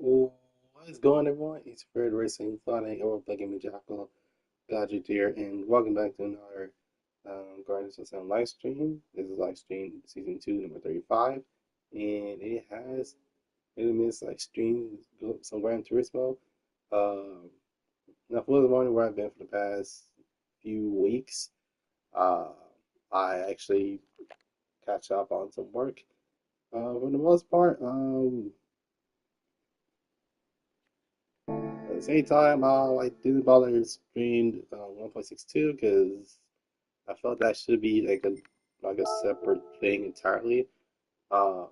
What is going, everyone? It's Fred Racing, flying over playing me Jackal, Goddrifter, and welcome back to another Guardians of Sound live stream. This is live stream season 2, number 35, and it has enemies like stream some Gran Turismo. Um, Now, for the morning where I've been for the past few weeks, uh, I actually catch up on some work. For the most part, at the same time, I didn't bother to stream 1.62 because I felt that should be like a separate thing entirely. Uh,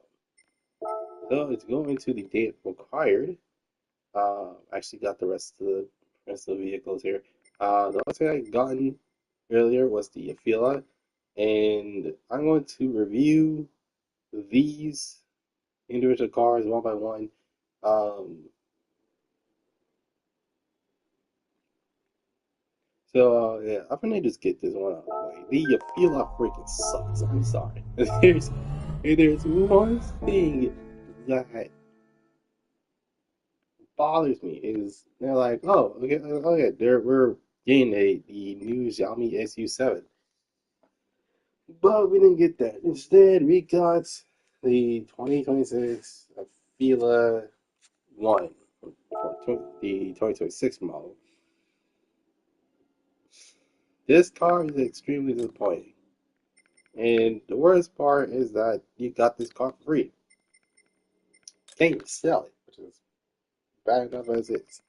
so it's going to the date required. Actually got the rest of the vehicles here. The only thing I gotten earlier was the Afila, and I'm going to review these individual cars one by one. Um, yeah, I'm gonna just get this one out of the way. The Fila freaking sucks. I'm sorry. There's one thing that bothers me is they're like, oh, okay, we're getting the new Xiaomi SU7, but we didn't get that. Instead, we got the 2026 Fila One for the 2026 model. This car is extremely disappointing. And the worst part is that you got this car for free. Can't even sell it, which is bad enough as it is.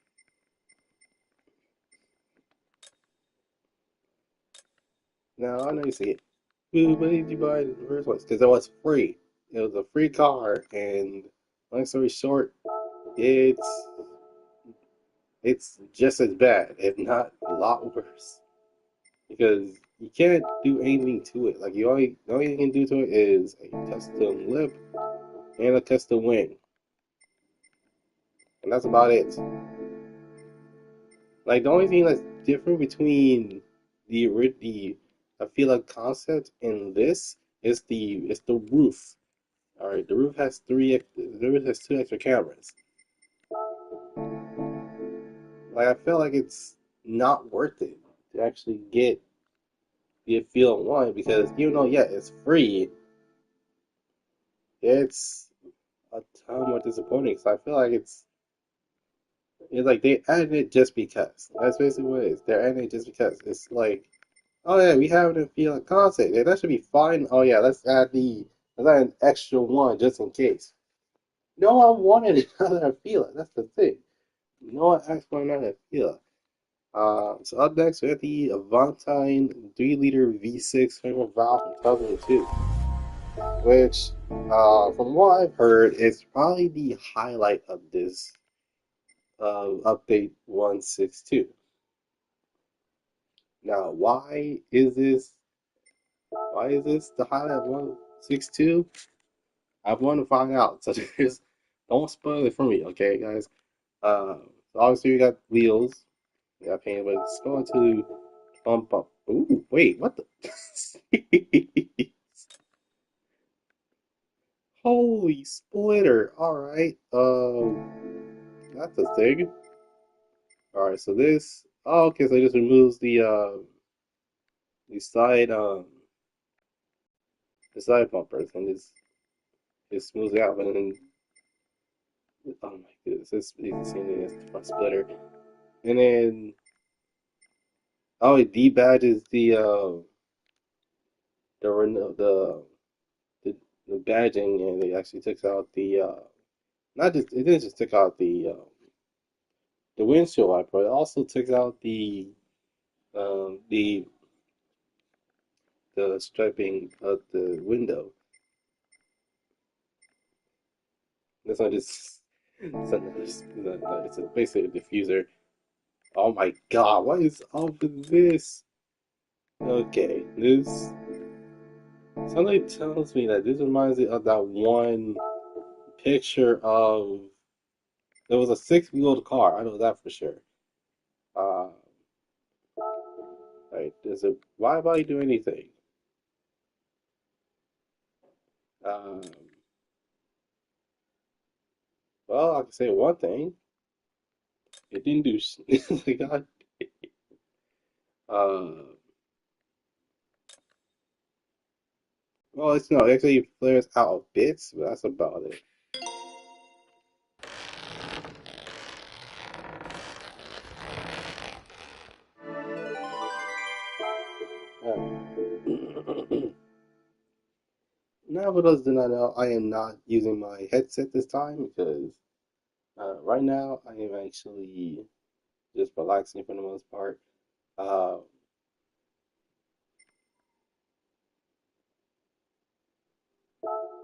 Now, I know you say, "Ooh, why did you buy it in the first place?" Because it was free. It was a free car, and long story short, it's it's just as bad, if not a lot worse. Because you can't do anything to it. Like the only thing you can do to it is a custom lip and a custom wing, and that's about it. Like the only thing that's different between the I feel like concept and this is the roof. All right, the roof has two extra cameras. Like I feel like it's not worth it to actually get the feel one because even though yeah it's free, it's a ton more disappointing. So I feel like it's like they added it just because. That's basically what it is. They're adding it just because. It's like, oh yeah, we have it in field concept. Yeah, that should be fine. Oh yeah, let's add an extra one just in case. No one wanted another Fila. That's the thing. No one asked for another Fila. So up next we have the Avantine 3-liter V6 Federal valve from 2002, which, from what I've heard, is probably the highlight of this update 162. Now, why is this the highlight of 162? I want to find out. So just don't spoil it for me, okay, guys? So obviously we got wheels, we got paint, but it's going to bump up. Ooh, wait, what the? Holy splitter! All right, that's a thing. All right, so this. Oh, okay, so it just removes the side bumpers and just smooths it out, and then oh my goodness, it's the same thing as the front splitter. And then oh, it debadges the the the badging, and it actually takes out the not just it didn't just take out the windshield wiper, but it also takes out um the the striping of the window. That's not just it's basically a diffuser. Oh my god, what is up with this? Okay, this something tells me that this reminds me of that one picture of there was a six-wheeled car. I know that for sure. Uh, right? Does it? Why am I do anything? Um, Well, I can say one thing. It didn't do like God. Uh, well, it's no, it actually flares out of bits, but that's about it. Now, for those who do not know, I am not using my headset this time because right now I am actually just relaxing for the most part. Uh,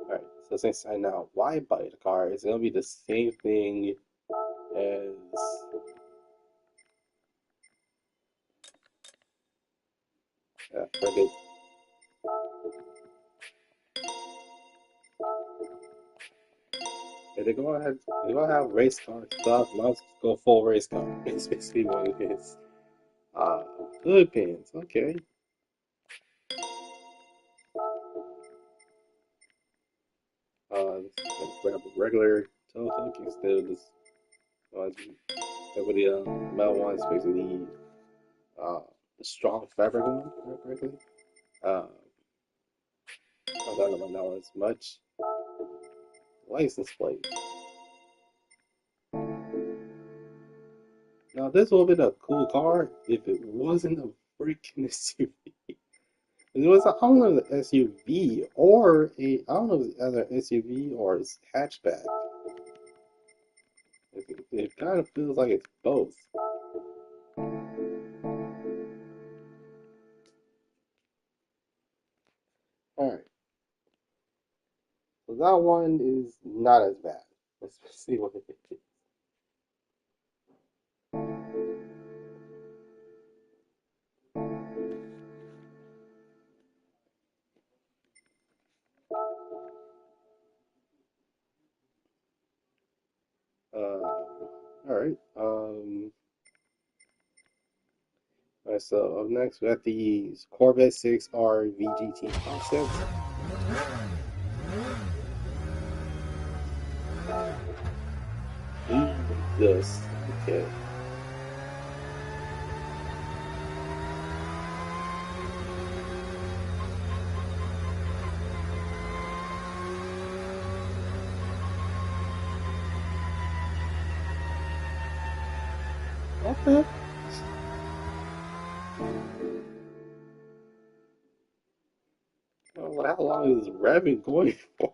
Alright, so since I know why buy the car, it's gonna be the same thing as forget. If they go ahead, they gonna have race car stuff. Let's go full race car. It's basically what it is. Uh, hood pins. Okay. Just grab a regular toe hook instead of this ones. Everybody metal ones basically uh the strong fabric one, correctly. Uh, I don't know now as much. License plate. Now this would have been a cool car if it wasn't a freaking SUV. It was, I don't know, the SUV or I don't know if it's either SUV or it's hatchback. It kind of feels like it's both. Alright, so that one is not as bad. Let's see what it is. Alright, alright, so up next we got the Corvette 6R VGT concept. Jesus, okay. Okay. Well, how long is this revving going for?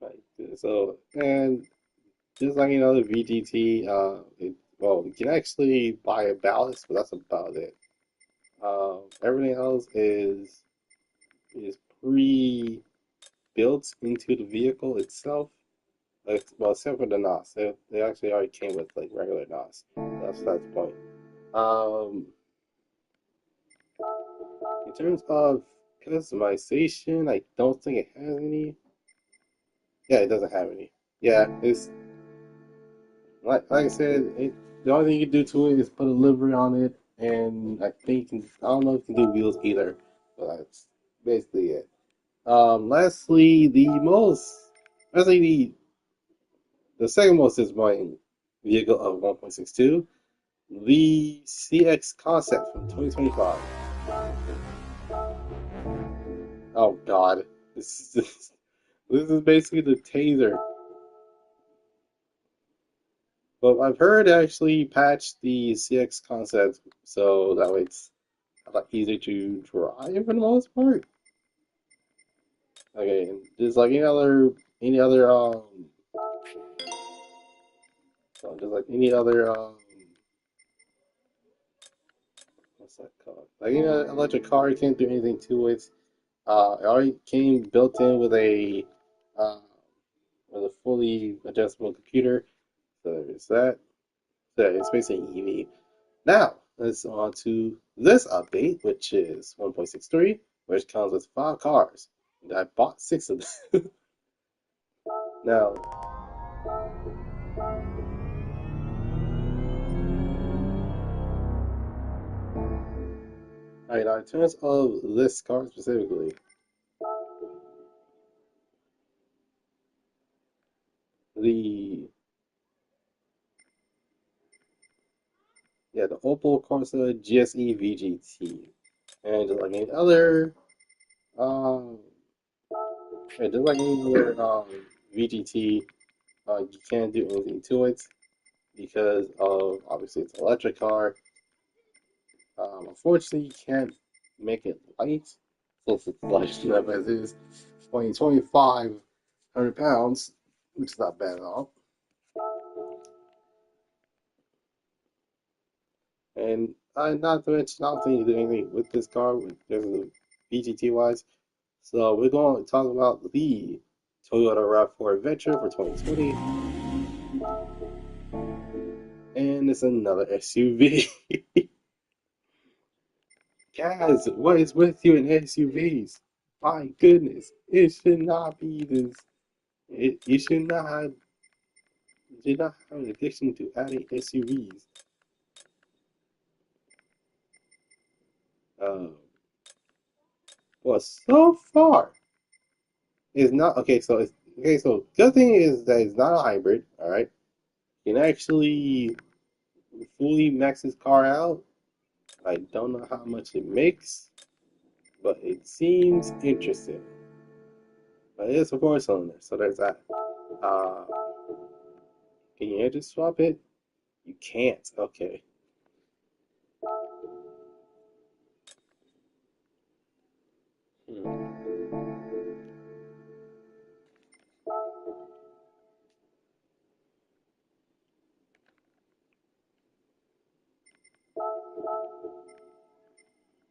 Like, so, and just like the VGT, well, you can actually buy a ballast, but that's about it. Everything else is pre-built into the vehicle itself. Like, well, except for the NOS, they actually already came with like regular NOS. That's the point. Um, in terms of customization, I don't think it has any. Yeah, it doesn't have any. Yeah, it's like I said, the only thing you can do to it is put a livery on it, and I think I don't know if you can do wheels either, but that's basically it. Lastly, lastly the second most disappointing vehicle of 1.62, the CX concept from 2025. Oh God, this is basically the taser. But I've heard actually patch the CX concept so that way it's a lot easier to drive for the most part. Okay, and just like any other so just like any other what's that called? Like any other electric car, you can't do anything to it. It already came built in uh with a fully adjustable computer. So there's that. So it's basically EV. Now, let's on to this update, which is 1.63, which comes with 5 cars. And I bought 6 of them. Now, alright, now in terms of this car specifically, the yeah, the Opel Corsa GSE VGT. And just like any other, um, and just like any other VGT, you can't do anything to it because of obviously it's an electric car. Unfortunately, you can't make it light since it's light enough as is, weighing 2,500 pounds, which is not bad at all. And not to mention, I don't think you do anything with this car with the VGT wise. So we're going to talk about the Toyota RAV4 Adventure for 2020, and it's another SUV. Guys, what is with you in SUVs? My goodness, it should not be this. You should not have an addiction to adding SUVs. Um, well, so far, it's not okay. So it's okay. So good thing is that it's not a hybrid. All right, you can actually fully max this car out. I don't know how much it makes, but it seems interesting. But it's a four cylinder, so there's that. Uh, can you engine swap it? You can't. Okay. Hmm.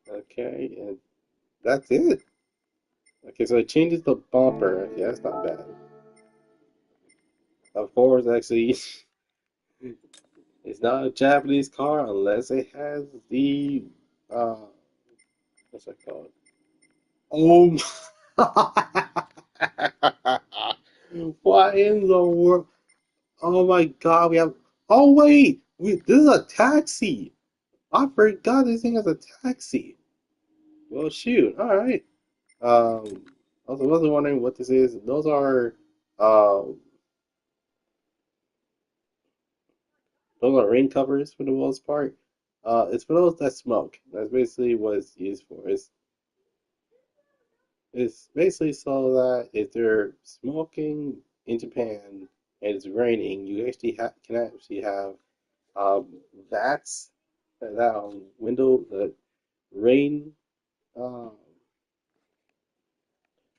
Okay, and that's it. Okay, so it changes the bumper. Okay, that's not bad. Of course, actually, it's not a Japanese car unless it has the uh, what's that called? Oh, what in the world? Oh my God, we have. Oh wait, this is a taxi. I forgot this thing is a taxi. Well, shoot. All right. I was wondering what this is. Uh, those are rain covers for the most part. It's for those that smoke. That's basically what it's used for. It's basically so that if they're smoking in Japan and it's raining, you actually can actually have um, that's that window the rain um,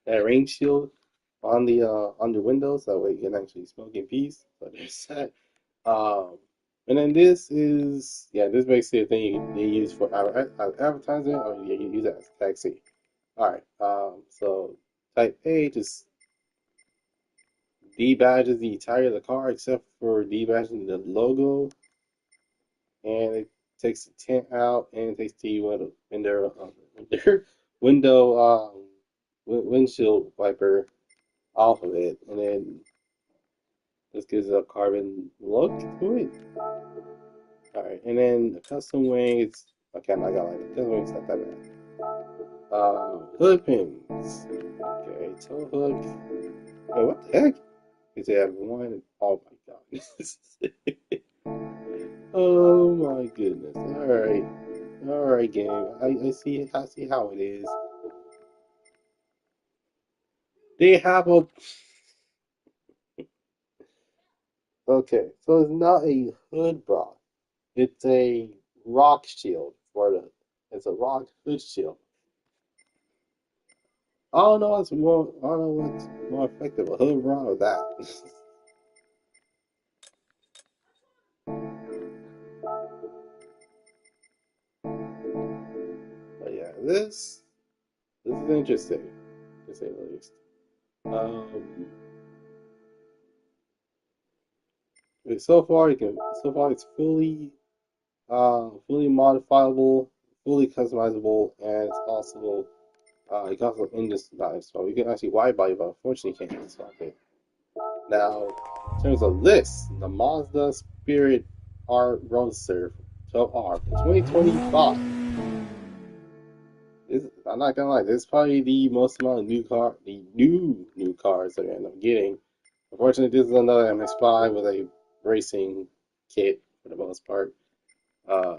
that rain shield on the windows. That way you can actually smoke in peace. So there's that. Um, and then this is yeah, this is basically a thing they use for advertising, or you use it as a taxi. All right. So type A just debadges the entire of the car except for debadging the logo, and it takes the tint out and it takes the window windshield wiper off of it, and then this gives it a carbon look to it. All right, and then the custom wings. Okay, I'm not gonna lie, the custom wings not that bad. Hood pins. Okay, toe hook. Wait, what the heck? Is they have one? Oh my god. Oh my goodness. All right, game. I see how it is. They have a okay. So it's not a hood block. It's a rock shield for the. It's a rock hood shield. I don't know what's more. I don't know what's more effective, a hood rod or that. But yeah, this is interesting to say the least. Um, so far it's fully modifiable, fully customizable, and it's also you can also in this not install. You can actually wide body, but unfortunately you can't install it. Now, in terms of this, the Mazda Spirit R Roadster 12R for 2025. I'm not gonna lie, this is probably the most amount of the new cars that I end up getting. Unfortunately, this is another MX-5 with a racing kit for the most part. Uh,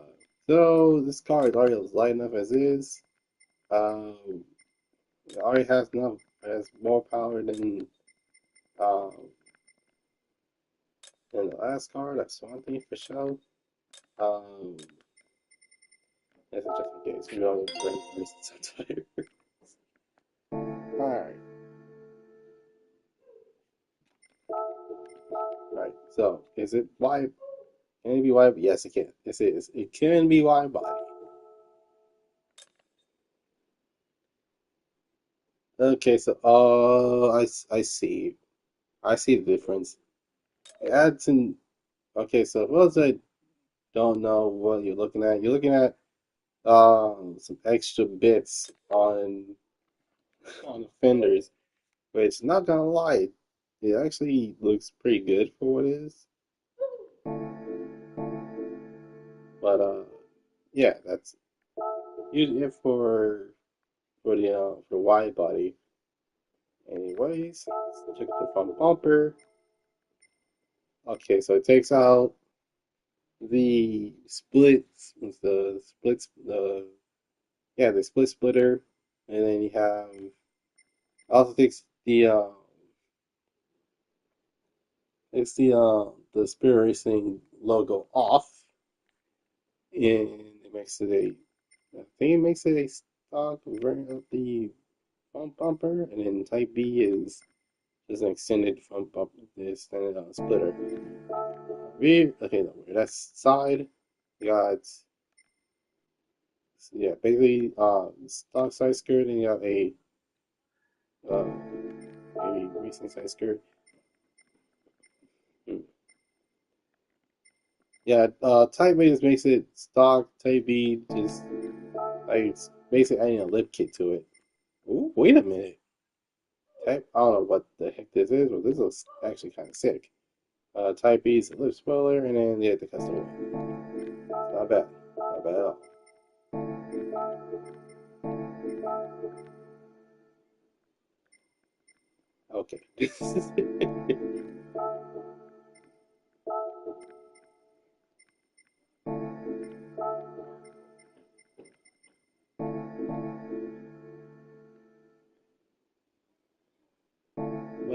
so this car is already light enough as is. Um, it already has more power um, than the last car. That's one thing for sure. Um, that's just in case we don't break first tire. All right, right. So is it wide? Can it be wide? Yes, it can. Yes, it is. It can be wide body. Okay, so I see. I see the difference. It adds in. Okay, so for those that don't know what you're looking at some extra bits on the fenders, which not gonna lie, it actually looks pretty good for what it is. But yeah, that's usually it for wide body. Anyways, let's check the front bumper. Okay, so it takes out the splits, the splits, the yeah, the split splitter, and then you have also takes the Spirit Racing logo off, and it makes it I think it makes it a stock variant of the front bumper, and then Type B is just an extended front bumper, the extended splitter. Rear, okay, no, that's side. You got yeah, basically stock side skirt, and you got uh, a racing side skirt. Hmm. Yeah, Type A just makes it stock. Type B just like it's basically adding a lip kit to it. Ooh, wait a minute. Type, I don't know what the heck this is, but this looks actually kind of sick. Type B is a lip spoiler, and then yeah, the custom one. Not bad. Not bad at all. Okay.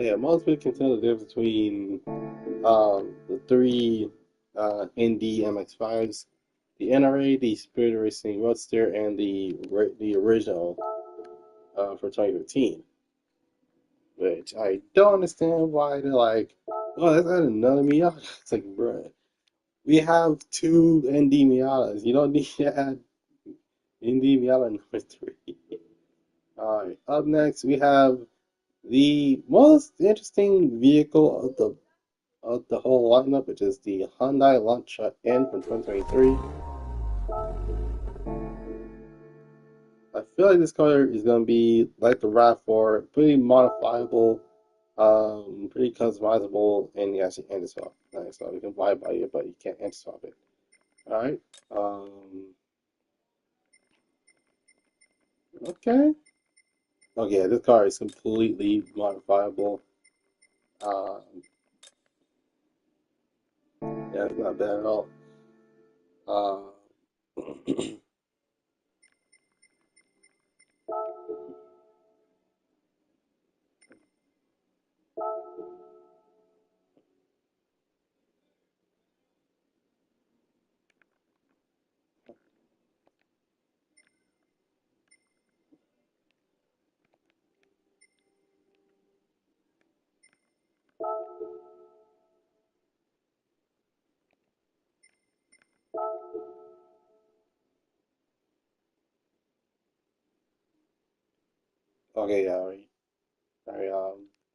Well, yeah, most people can tell the difference between the three ND MX5s, the NRA, the Spirit Racing Roadster, and the original for 2015. Which I don't understand why they're like, oh, that's not another Miata. It's like, bruh, we have two ND Miatas. You don't need to add ND Miata number three. All right, up next we have the most interesting vehicle of the whole lineup, which is the Hyundai Elantra N from 2023. I feel like this car is gonna be like the RAV4, pretty modifiable, pretty customizable, and you actually anti swap. Nice, so you can buy it, but you can't anti swap it. All right. Okay. Okay, yeah, this car is completely modifiable. Um, yeah, it's not bad at all. Uh, okay, yeah, already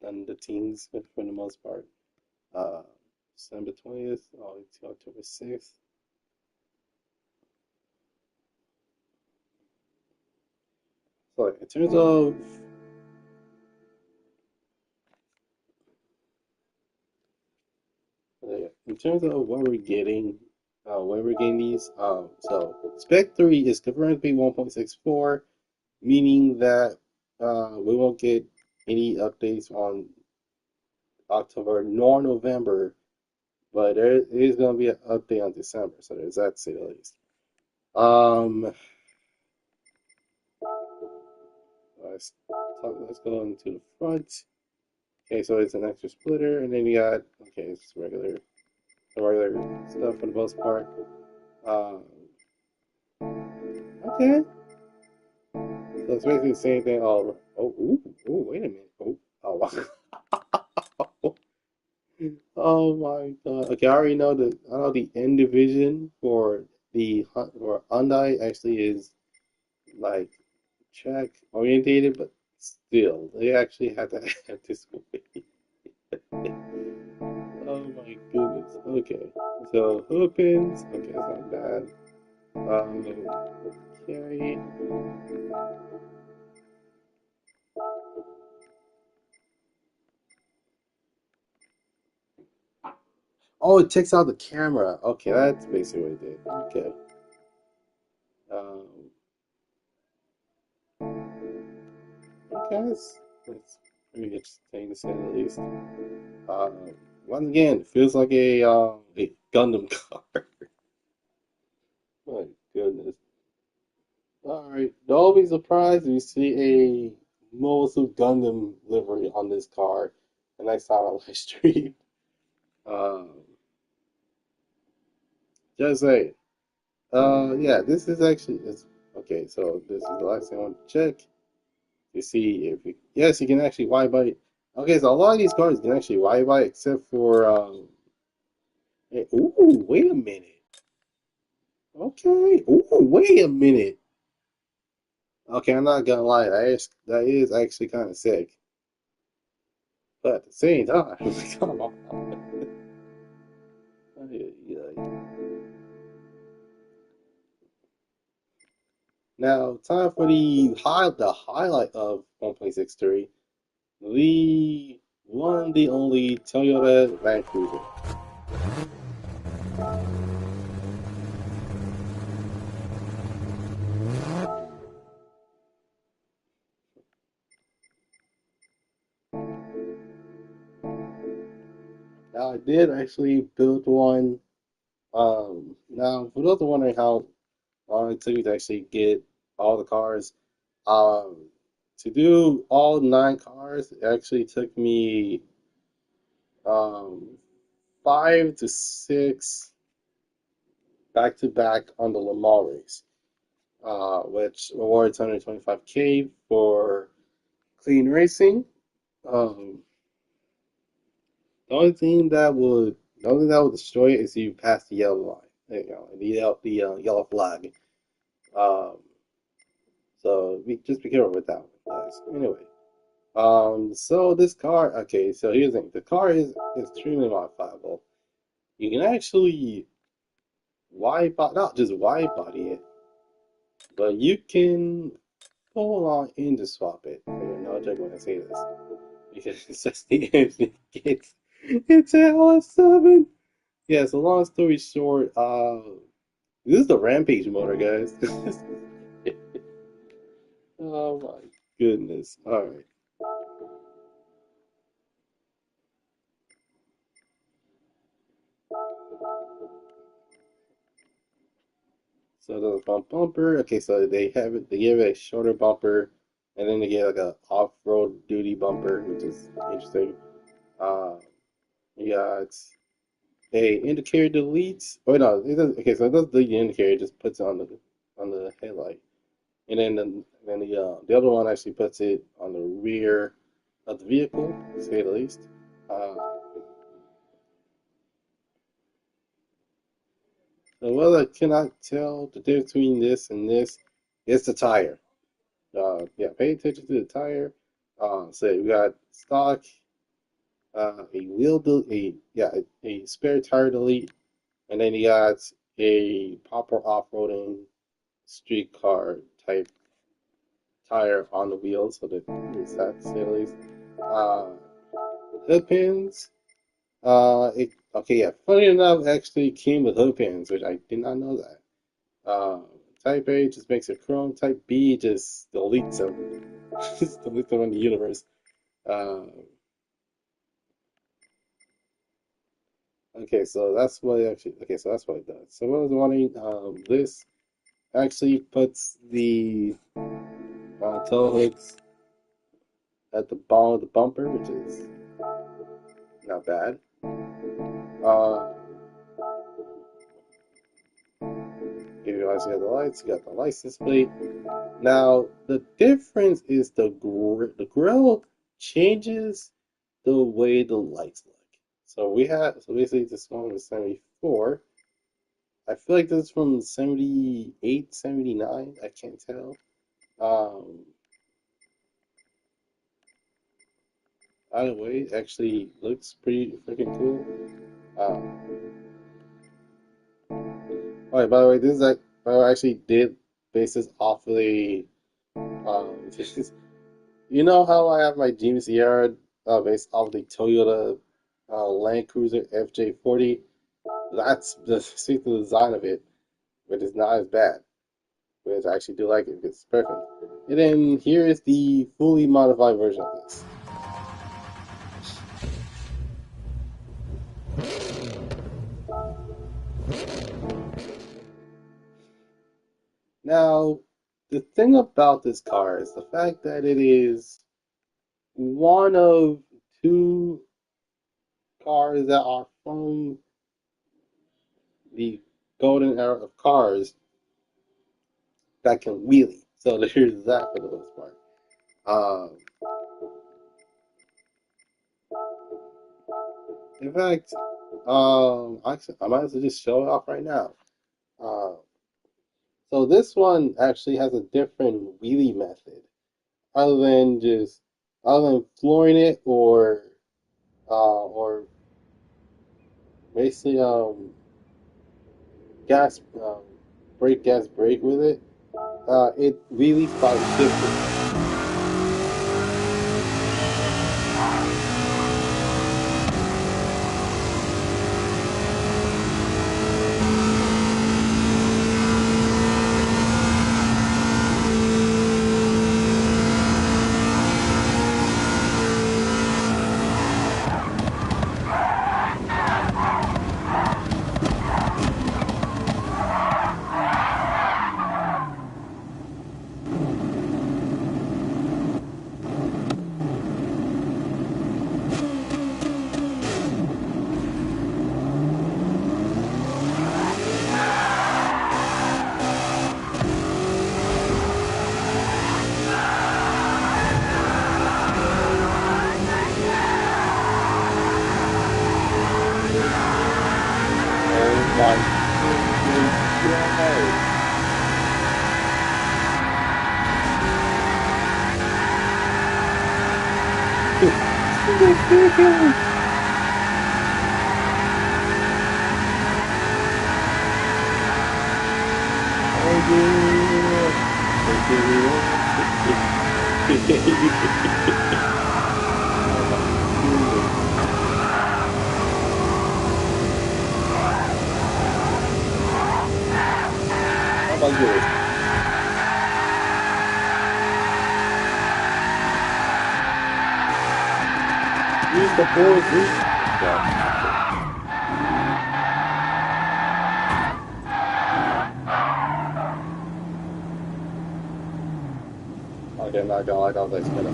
done the teams for the most part. Uh, December 20th, all to October 6th. So in terms of what we're getting these, so Spec 3 is confirmed to be 1.64, meaning that we won't get any updates on October nor November but there is going to be an update on December, so there's that to say the least. Um, let's go into the front. Okay, so it's an extra splitter, and then you got okay, it's regular stuff for the most part. Um, okay, so it's basically the same thing. Wait a minute. Wow. Oh my God. Okay, I already know I know the end division for for Hyundai actually is like track orientated, but still, they actually had to have this way. Oh my goodness. Okay, so hood pins. Okay, that's not bad. Okay. Oh, it takes out the camera. Okay, that's basically what it did. Okay. Um, okay, that's pretty interesting to say the least. Uh, Once again, it feels like a Gundam car. My goodness. All right. Don't be surprised if you see a Mobile Suit Gundam livery on this car the next time I live stream. Um, just say, yeah, this is actually it's okay. So this is the last thing I want to check to see if yes, you can actually wide body. Okay, so a lot of these cars can actually wide body except for ooh, wait a minute. Okay. Ooh, wait a minute. Okay, I'm not gonna lie, that is actually kind of sick. But at the same time, come on. Yeah. Now, time for the highlight of 1.63, the one, the only Toyota Land Cruiser. Now, I did actually build one. Now, for those wondering how long it took me to actually get all the cars, um, to do all 9 cars, it actually took me um 5 to 6 back to back on the Lamar race, which awards 125K for clean racing. Um, the only thing that would destroy it is you pass the yellow line, yellow flag. Um, so just be careful with that one, guys. Anyway, so this car, okay, so here's the thing: the car is extremely modifiable. You can actually not just wide body it, but you can full on engine swap it. I am not joking when I say this because it's just the engine gets it's a LS7. Yeah, so long story short, this is the Rampage motor, guys. Oh my goodness. All right. So the bumper. Okay, so they give it a shorter bumper, and then they get like a off-road duty bumper, which is interesting. Uh, you got a indicator deletes. Oh no, it does. Okay, so it does delete the indicator. It just puts it on the headlight, and then the other one actually puts it on the rear of the vehicle, to say the least. Uh, so what I cannot tell the difference between this and this is the tire. Yeah, pay attention to the tire. So we got stock, a spare tire delete, and then you got a proper off-roading street car type tire on the wheels, so that is that to say the least. Uh, hood pins. Okay, yeah. Funny enough, actually came with hood pins, which I did not know that. Uh, Type A just makes it chrome. Type B just deletes them, just deletes them in the universe. Uh, Okay, so that's what it actually. Okay, so that's what it does. So what I was wondering, this actually puts the tow hooks at the bottom of the bumper, which is not bad. Uh, you guys got the lights, you got the license plate. Now the difference is the grill changes the way the lights look. So basically this one was 74. I feel like this is from 78, 79. I can't tell. Um, Either way, it actually looks pretty freaking cool. Oh, yeah, by the way, this is like, by the way, I actually did base this off of a, this is, you know how I have my Jeep Sierra based off the Toyota Land Cruiser FJ40? That's the see the design of it, but it's not as bad. But I actually do like it because it's perfect. And then here is the fully modified version of this. Now, the thing about this car is the fact that it is one of two cars that are from the golden era of cars that can wheelie. So there's that for the most part. Um, in fact, actually, I might as well just show it off right now. Uh, so this one actually has a different wheelie method, other than just other than flooring it or basically gas gas brake with it. It wheelies by shifting. Oh my freaking god! It's ridiculous! Oh yeah! Oh my goodness! Oh my goodness! Use the force reach. Yeah. Okay, I'm not gonna lie, that was like spin up.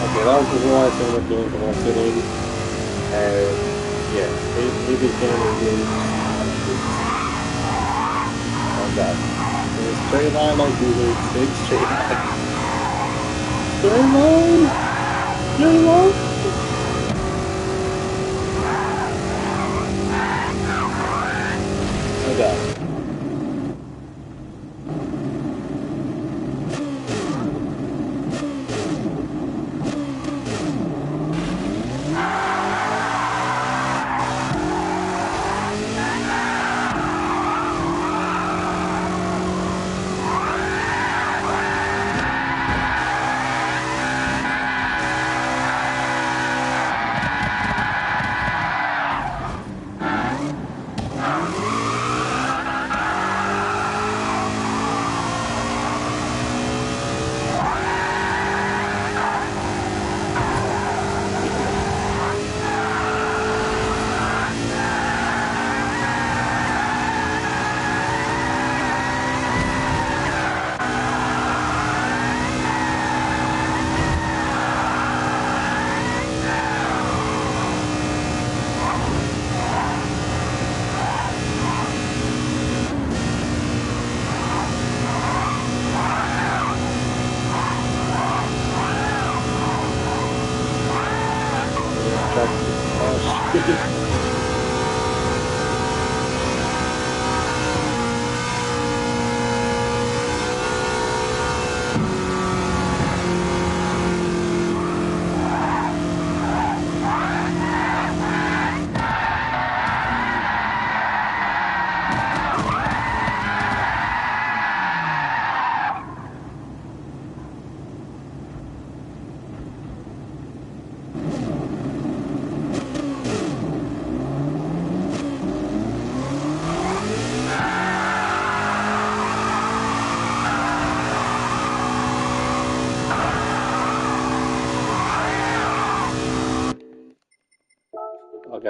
Okay, that was the one thing we're doing for one sitting, and yeah, it became a really on that. It was straight line like Google, big straight line. Straight line! Straight line! I got it.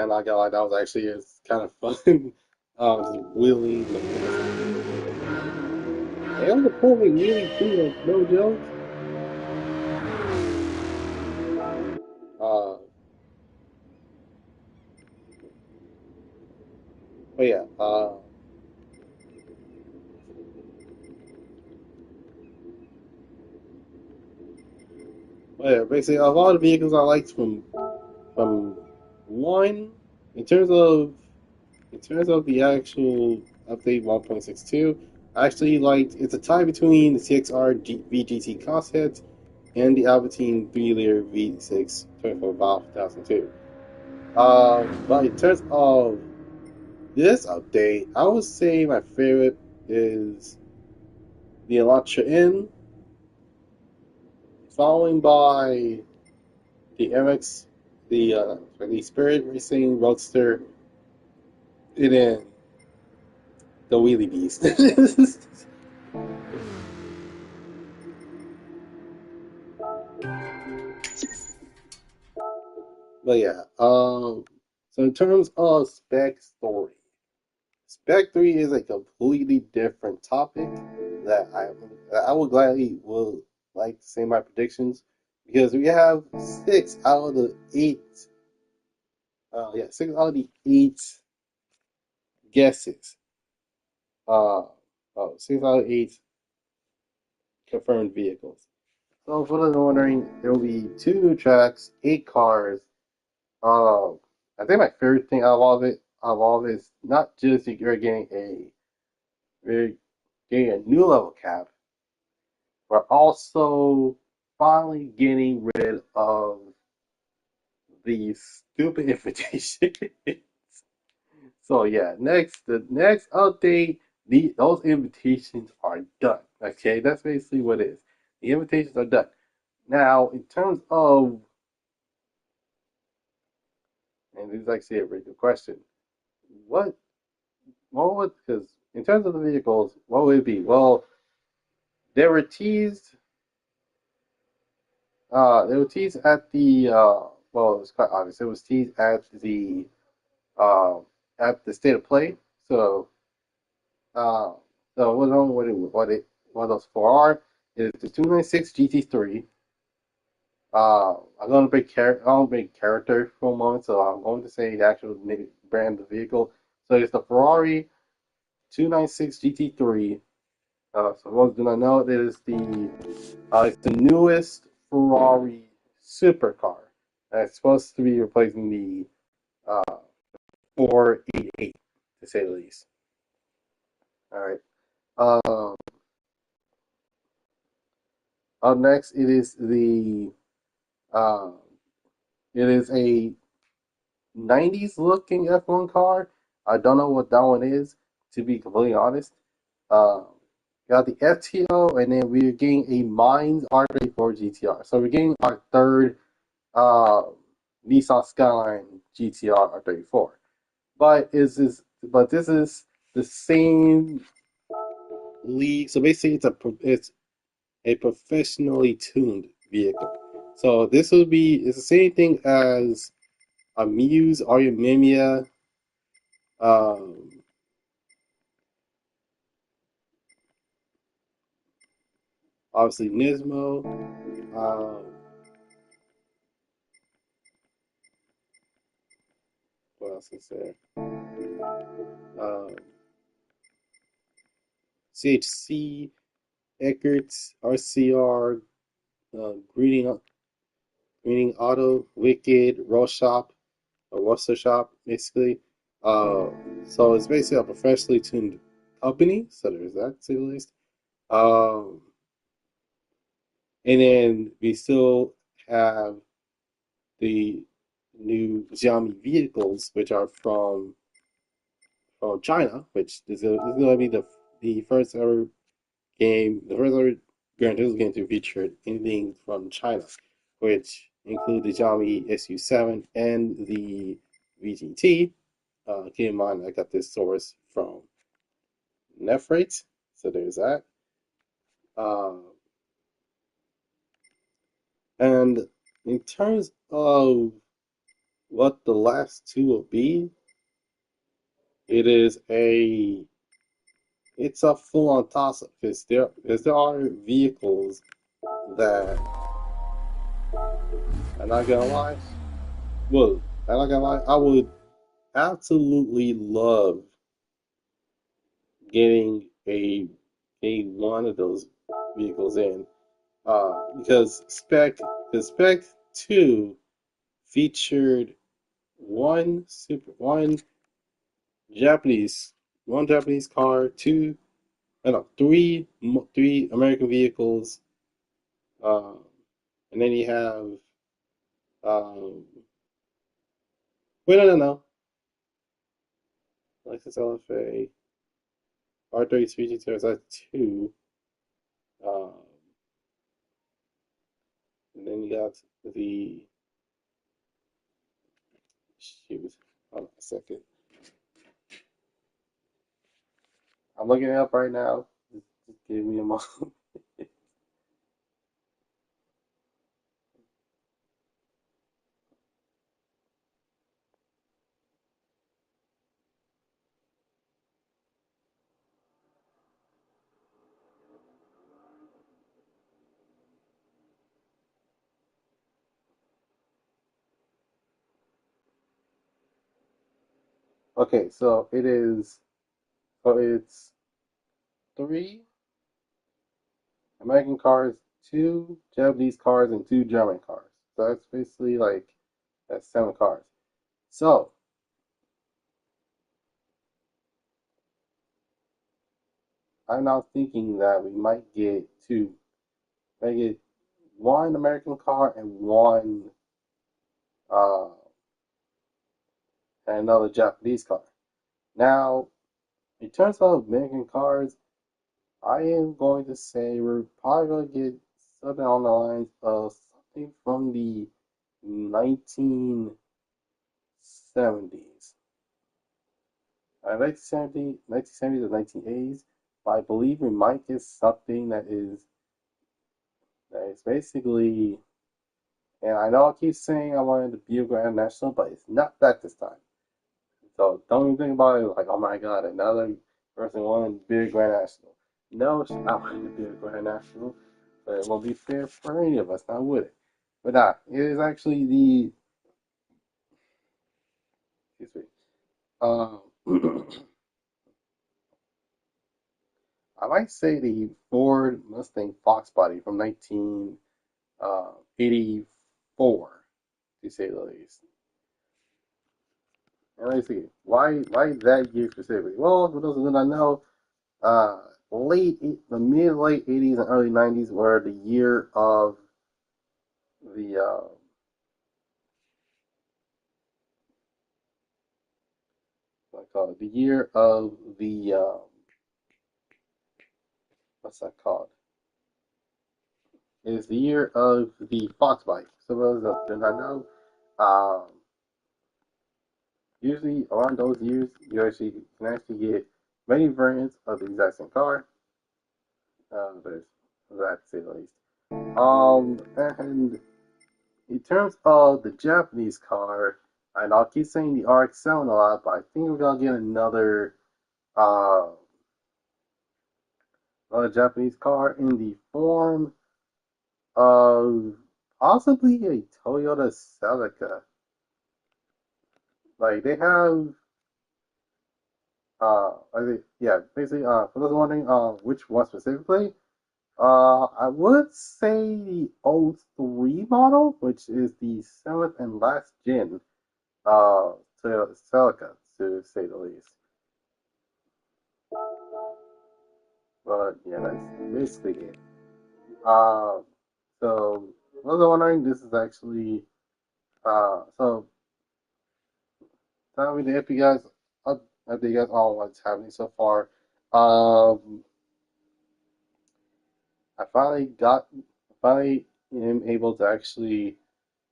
And not gonna lie, that was actually it's kind of fun. Just wheeling the motorcycle. And it was a perfect wheelie too, like no jokes. Uh, but yeah, basically of all the vehicles I liked from one in terms of the actual update 1.62, I actually liked it's a tie between the CXR VGT Concept and the Albertine 3-liter V6 24 valve 2002. But in terms of this update, I would say my favorite is the Elantra N, following by the MX, the Spirit Racing Roadster, and then the Wheelie Beast. But yeah, so in terms of Spec story, Spec 3 is a completely different topic that I would gladly will like to say my predictions because we have 6 guesses. Uh, 6 out of 8 confirmed vehicles. So for those wondering, there will be 2 new tracks, 8 cars. Uh, I think my favorite thing out of all of it is not just that we're getting a new level cap, but also finally getting rid of the stupid invitation. So yeah, the next update, those invitations are done. Okay, that's basically what it is. The invitations are done. Now, in terms of, and this is actually a very good question. What what would because in terms of the vehicles, what would it be? Well, they were teased. They were teased at the well, it was quite obvious. It was teased uh, at the state of play. So uh, so what on what those four are is the 296 GT3. I'm gonna break character for a moment, so I'm going to say the actual brand of the vehicle. So it's the Ferrari 296 GT3. So for those who do not know, it's the newest Ferrari supercar. It's supposed to be replacing the 488, to say the least. All right. Um, Up next, uh, it is a 90s looking F1 car. I don't know what that one is, to be completely honest. Uh, got the FTO, and then we're getting a Mines R34 GTR. So we're getting our third uh, Nissan Skyline GTR R34. But this is the same league. So basically, it's a professionally tuned vehicle. So it's the same thing as a Muse or your Mimia, um, obviously Nismo. What else is there? Um, CHC, Eckert's, RCR, Greening Auto, Wicked, Roll Shop, or Roster Shop, basically. Uh, so it's basically a professionally tuned company. So there's that to the list. Um, and then we still have the new Xiaomi vehicles, which are from China, which is going to be the first ever the first ever Gran Turismo game to feature anything from China, which include the Xiaomi SU7 and the VGT. Keep in mind, I got this source from Netflix, so there's that. Uh, and in terms of what the last two will be, it is it's a full-on toss-up because there are vehicles that I'm not gonna lie. Well, I'm not gonna lie. I would absolutely love getting a one of those vehicles in. Because the Spec 2 featured one Japanese one Japanese car, two no three American vehicles, uh, and then you have um, wait no Lexus LFA R33 GTR, that's two, um, and then you got the shoot. Hold on a second, I'm looking it up right now. Just give me a moment. Okay, so it's three American cars, two Japanese cars, and two German cars. So that's basically like that's seven cars. So I'm now thinking that we might get two, might get one American car and one uh and another Japanese car. Now, in terms of American cars, I am going to say we're probably going to get something on the lines of something from the 1970s. 1970s or 1980s, but I believe we might get something that is basically, and I know I keep saying I wanted to be a Grand National, but it's not that this time. So don't even think about it like, oh my God, another person wanted to be a Grand National. No, it's not wanting to be a Grand National, but it won't be fair for any of us, now would it? But nah, it is actually excuse me, um, I might say the Ford Mustang Fox body from 1984, to say the least. And let's see, why that year specifically? Well, for those who do not know, uh, the mid late 80s and early 90s were the year of the what I call it, the year of the what's that called? It is the year of the Fox bike. So those that do not know, um, usually around those years, you actually can actually get many variants of the exact same car. There's that to say the least. And in terms of the Japanese car, and I'll keep saying the RX-7 a lot, but I think we're gonna get uh, another Japanese car in the form of possibly a Toyota Celica. Like they have, yeah, basically, for those wondering, which one specifically, I would say the '03 model, which is the seventh and last gen, uh, Toyota Celica, to say the least. But yeah, that's basically it. Uh, so, for those wondering, this is actually, so tell me if you guys, if you guys all what's happening so far. Um, finally am able to actually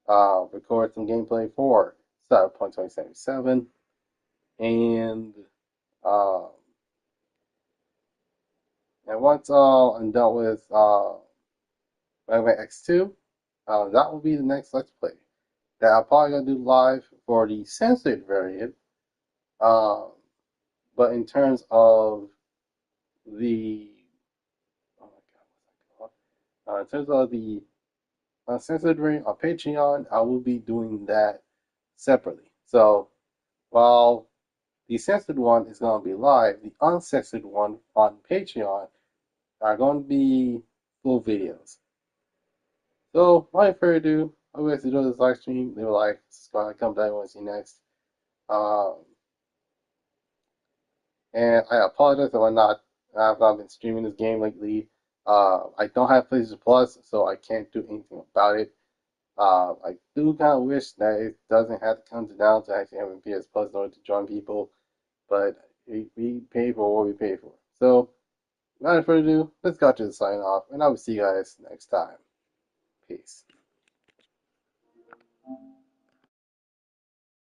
record some gameplay for Cyberpunk 2077, and uh, and once I'm done with Mega Man X2, that will be the next Let's Play. that I'm probably gonna do live for the censored variant. Um, but in terms of the oh my God, what's that called? In terms of the uncensored variant on Patreon, I will be doing that separately. So while the censored one is going to be live, the uncensored one on Patreon are going to be full videos. So, without further ado, I hope you guys enjoy this live stream. Leave a like, subscribe, comment down, I want to see you next. Um, and I apologize if I've not been streaming this game lately. I don't have PlayStation Plus, so I can't do anything about it. I do kind of wish that it doesn't have to come down to actually having PS Plus in order to join people, but we pay for what we pay for. So, without further ado, let's go to the sign off, and I will see you guys next time. Peace.